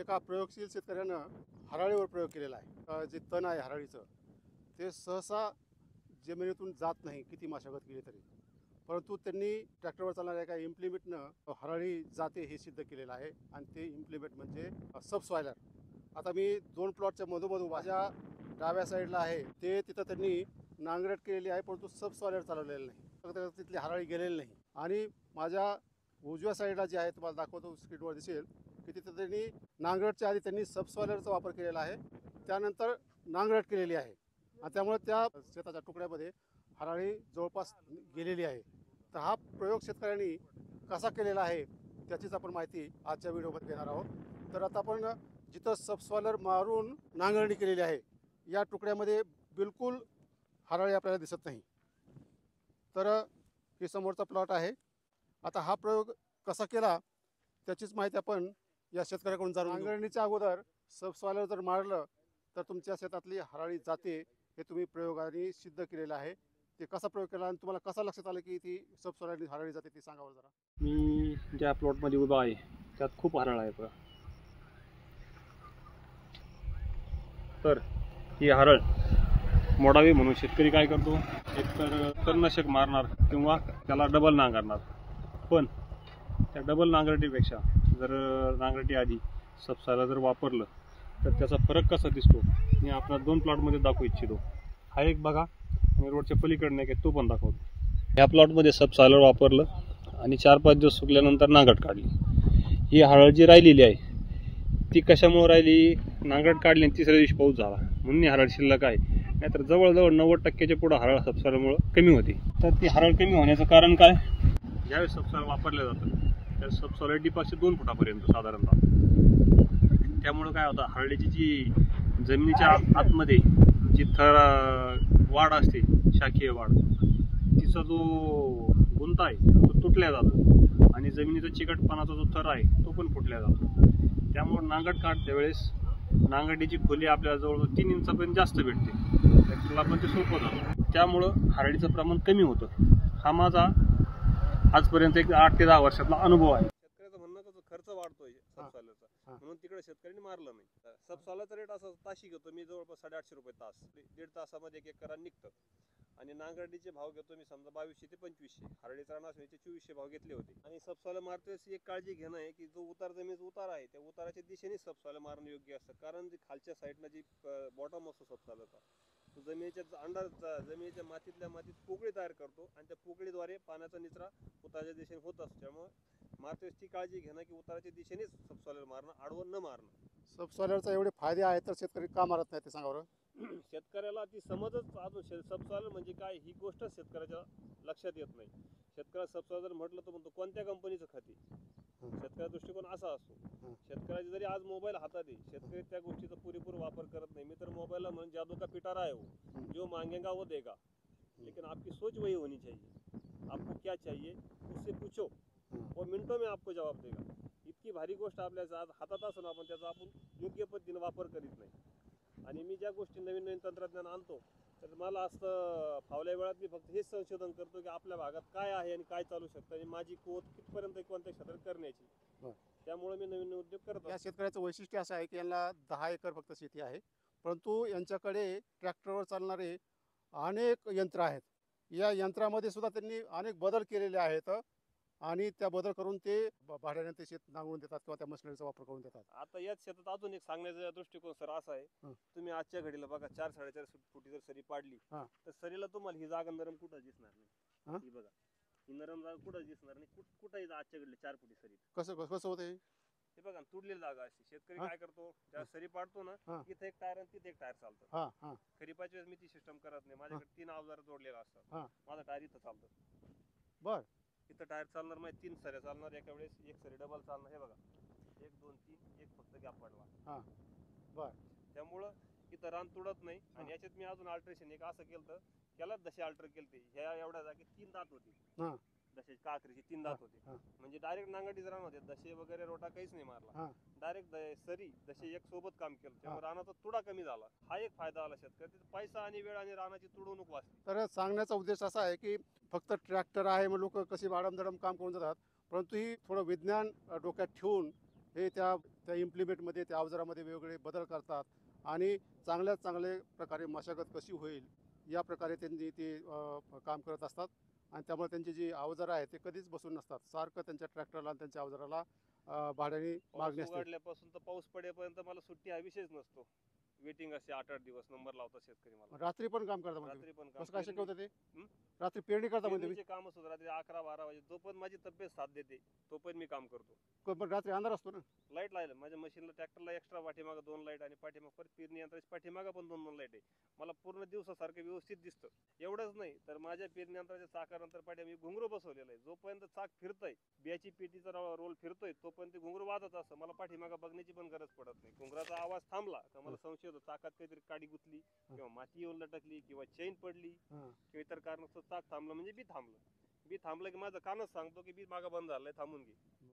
एका प्रयोगशील शेतकऱ्यानं हराळीवर प्रयोग केलेला आहे। जे तण आहे हराळीचं ते सहसा जमिनीतून जात नाही किती मशागत केली तरी, परंतु त्यांनी ट्रॅक्टरवर चालणाऱ्या एका इम्प्लिमेंटनं हराळी जाते हे सिद्ध केलेलं आहे। आणि ते इम्प्लिमेंट म्हणजे सबसॉयलर। आता मी 2 प्लॉटच्या मधोमध माझ्या डाव्या साईडला आहे ते तिथं त्यांनी नांगरट केलेली आहे, परंतु सबसॉयलर चालवलेलं नाही, तिथली हराळी गेलेली नाही। आणि माझ्या उजव्या साईडला जे आहे तुम्हाला दाखवतो स्क्रीनवर दिसेल की तिथं त्यांनी नांगरटच्या आधी त्यांनी सबसॉयलरचा वापर केलेला आहे, त्यानंतर नांगरट केलेली आहे आणि त्यामुळे त्या शेताच्या तुकड्यामध्ये हराळी जवळपास गेलेली आहे। तर हा प्रयोग शेतकऱ्यांनी कसा केलेला आहे त्याचीच आपण माहिती आजच्या व्हिडिओमध्ये घेणार आहोत। तर आता आपण जिथं सबसॉयलर मारून नांगरणी केलेली आहे या तुकड्यामध्ये बिलकुल हराळी आपल्याला दिसत नाही। तर हे समोरचा प्लॉट आहे। आता हा प्रयोग कसा केला त्याचीच माहिती आपण या शेतकऱ्याकडून जाणून घेऊ। नांगरणीच्या अगोदर सबसॉयलर जर मारलं तर तुमच्या शेतातली हराळी जाते हे तुम्ही प्रयोगाने सिद्ध केलेलं आहे। ते कसा प्रयोग केला आणि तुम्हाला कसा लक्षात आलं की ती सबसॉयलरनी हराळी जाते ते सांगावं जरा। मी ज्या प्लॉटमध्ये उभा आहे त्यात खूप हराळ आहे बघा। तर ही हराळ मोडावी म्हणून शेतकरी काय करतो, एक तर तणनाशक मारणार किंवा त्याला डबल नांगरणार। पण त्या डबल नांगरटीपेक्षा जर नांगरटी आधी सबसॉयलर जर वापरलं तर त्याचा फरक कसा दिसतो मी आपल्याला 2 प्लॉटमध्ये दाखवू इच्छितो। हा एक बघा आणि रोडच्या पलीकडनं एक तो पण दाखवतो। ह्या प्लॉटमध्ये सबसॉयलर वापरलं आणि 4-5 दिवस सुकल्यानंतर नांगरट काढली। ही हराळ जी राहिलेली आहे ती कशामुळे राहिली, नांगरट काढली आणि तिसऱ्या दिवशी पाऊस झाला म्हणून हराळ शिल्लक आहे, नाहीतर जवळजवळ 90% पुढे हराळ सबसॉयलरमुळे कमी होती। तर ती हराळ कमी होण्याचं कारण काय, ज्यावेळेस सबसॉयलर वापरलं जातं त्यावेळेस सबसॉयलर डीपासून 2 फुटापर्यंत साधारणतः। त्यामुळे काय होतं, हरळीची जी जमिनीच्या आतमध्ये जी थर वाढ असते शाखीय वाढ, तिचा जो गुंता आहे तो तुटल्या जातो आणि जमिनीचा चिकटपणाचा जो थर आहे तो पण फुटल्या जातो। त्यामुळे नांगरट काढत्या वेळेस नांगरटीची खोली आपल्याला जवळजवळ 3 इंचापर्यंत जास्त भेटते, ट्रॅक्टरला पण ते सोपं जातं। त्यामुळं हरळीचं प्रमाण कमी होतं। हा माझा आजपर्यंत एक 8 ते 10 वर्षातला अनुभव आहे। शेतकऱ्याचं म्हणणं कसं खर्च वाढतोय सबसॉयलरचा, म्हणून तिकडे शेतकऱ्यांनी मारलं नाही। सबसॉयलरचा रेट असा ताशी घेतो मी जवळपास 850 रुपये तास, 1.5 तासामध्ये 1 एकर निघतं। आणि नांगरटीचे भाव घेतो मी समजा 2200 ते 2500, हरळीचा नाशणीचे 2400 भाव घेतले होते। आणि सबसॉयलर मारतेस एक काळजी घेणं आहे की जो उतार जमिनीचा उतार आहे त्या उताराच्या दिशेने सबसॉयलर मारणं योग्य असतं, कारण जी खालच्या साईडनं जी बॉटम असतो सबसॉयलरचा तो जमिनीच्या जमिनीच्या मातीतल्या मातीत पोकळी तयार करतो आणि त्या पोकळीद्वारे पाण्याचा निचरा उताराच्या दिशेने होत असतो। त्यामुळे मारतेस ती काळजी घेणं की उताराच्या दिशेनेच सबसॉयलर मारणं, आडवं न मारणं। सबसॉयलरचा एवढे फायदे आहेत तर शेतकरी का मारत नाही ते सांगा बरं। शेतकऱ्याला ती समजच अजून सबसॉयलर म्हणजे काय ही गोष्ट शेतकऱ्याच्या लक्षात येत नाही। शेतकऱ्याला सबसॉयलर म्हटलं तर म्हणतो कोणत्या कंपनीचं खते, शेतकऱ्याचा दृष्टिकोन असा असतो। शेतकऱ्याचे जरी आज मोबाईल हातात आहे, शेतकरी त्या गोष्टीचा पुरेपूर वापर करत नाही। मी तर मोबाईलला म्हणून जादू का पिटारा है वो, जो मांगेगा वो देगा, लेकिन आपकी सोच वही होनी चाहिए। आपको क्या चाहिए उससे पूछो, वो मिनटों में आपको जवाब देगा। इतकी भारी गोष्ट आपल्या हातात असून आपण त्याचा आपण योग्य पद्धतीने वापर करीत नाही। आणि मी ज्या गोष्टी नवीन नवीन तंत्रज्ञान आणतो तर मला असं फावल्या वेळात मी फक्त हेच संशोधन करतो की आपल्या भागात काय आहे आणि काय चालू शकतं आणि माझी कोत कितपर्यंत कोणत्या क्षेत्रात करण्याची। त्यामुळे मी नवीन उद्योग करतो। या शेतकऱ्याचं वैशिष्ट्य असं आहे की यांना 10 एकर फक्त शेती आहे, परंतु यांच्याकडे ट्रॅक्टरवर चालणारे अनेक यंत्र आहेत। या यंत्रामध्ये सुद्धा त्यांनी अनेक बदल केलेले आहेत आणि त्या बदल करून ते भाड्याने ते शेत नांगरून देतात किंवा त्या मशिनरीचा वापर करून देतात। आता याच शेतात अजून एक सांगण्याचा दृष्टिकोन सर असा आहे, तुम्ही आजच्या घडीला बघा 4-4.5 फुटी जर सरी पाडली तर सरीला तुम्हाला ही जागा नरम कुठं दिसणार नाही। ही बघा ही नरम जागा कुठं दिसणार नाही, कुठंही आजच्या घडीला 4 फुटी सरी कसं कसं होतं हे बघा तुडलेली जागा असते। शेतकरी काय करतो, ज्या सरी पाडतो ना इथं एक टायर आणि तिथे एक टायर चालतं। खरीपाच्या वेळेस मी ती सिस्टम करत नाही, माझ्याकडे 3 अवजार जोडलेला असतात। माझा टायर इथं चालतं, बर इथं टायर चालणार नाही, 3 सऱ्या चालणार एका वेळेस, एक सरी डबल चालणार। हे बघा 1 2 3 एक फक्त गॅप पडला। बर त्यामुळं इथं रान तुडत नाही। आणि याच्यात मी अजून अल्ट्रेशन एक असं केलं, त्याला दशे अल्टर केलते। ह्या एवढ्या जागी 3 दात होते, दशे काकरीची 3 दात होते, म्हणजे डायरेक्ट नांगरटीच रान होते, दशे वगैरे रोटा काहीच नाही मारला, डायरेक्ट सरी दशे एक सोबत काम केलं। त्यामुळे रानाचा तुडा कमी झाला। हा एक फायदा आला शेतकरी, पैसा आणि वेळ आणि रानाची तुडवणूक वाचली। तर सांगण्याचा उद्देश असा आहे की फक्त ट्रॅक्टर आहे मग लोक कशी वाडमधडम काम करून जातात, परंतु ही थोडं विज्ञान डोक्यात ठेवून हे त्या त्या इम्प्लिमेंटमध्ये त्या अवजारामध्ये वेगवेगळे बदल करतात आणि चांगल्यात चांगल्या प्रकारे मशागत कशी होईल या प्रकारे त्यांनी ते काम करत असतात. आणि त्यामुळे त्यांची जी अवजारं आहेत ते कधीच बसून नसतात. सारखं त्यांच्या ट्रॅक्टरला आणि त्यांच्या अवजाराला भाड्याने मागणी असते. उघडल्यापासून तर पाऊस पडेपर्यंत मला सुट्टी हा विषयच नसतो. वेटिंग असते 8-8 दिवस नंबर लावता शेतकरी मला. रात्री पण काम करता म्हणजे रात्री पण काम. कसं काय शक्य होतं ते? हं? रात्री पेरणी करता म्हणजे पेरणीचे काम असतो रात्री 11-12 वाजे जोपर्यंत माझी तब्येत साथ देते तोपर्यंत मी काम करतो. पण रात्री अंधार असतो ना. लाईट लायला माझ्या मशीनला ट्रॅक्टरला एक्स्ट्रा पाठीमागं 2 लाईट आणि पाठीमाग परत पेरणी यंत्राची पाठीमागं पण 2-2 लाईट आहे. मला पूर्ण दिवसासारखं व्यवस्थित दिसतं. एवढंच नाही तर माझ्या पेरणी यंत्राच्या चाकानंतर पाठी मी घुंगरू बसवलेलं आहे. जोपर्यंत चाक फिरतंय बियाची पेटीचा रोल फिरतोय तोपर्यंत घुंगरू वाजत असतं. मला पाठीमागं बघण्याची पण गरज पडत नाही. घुंगराचा आवाज थांबला तर मला संशय होतो चाकात काहीतरी काडी गुतली किंवा माती येऊन लटकली किंवा चेन पडली किंवा इतर कारणास्तव चाक थांबलं म्हणजे बी थांबलं की माझं कानच सांगतो की बी मागं बंद झालंय थांबून घे.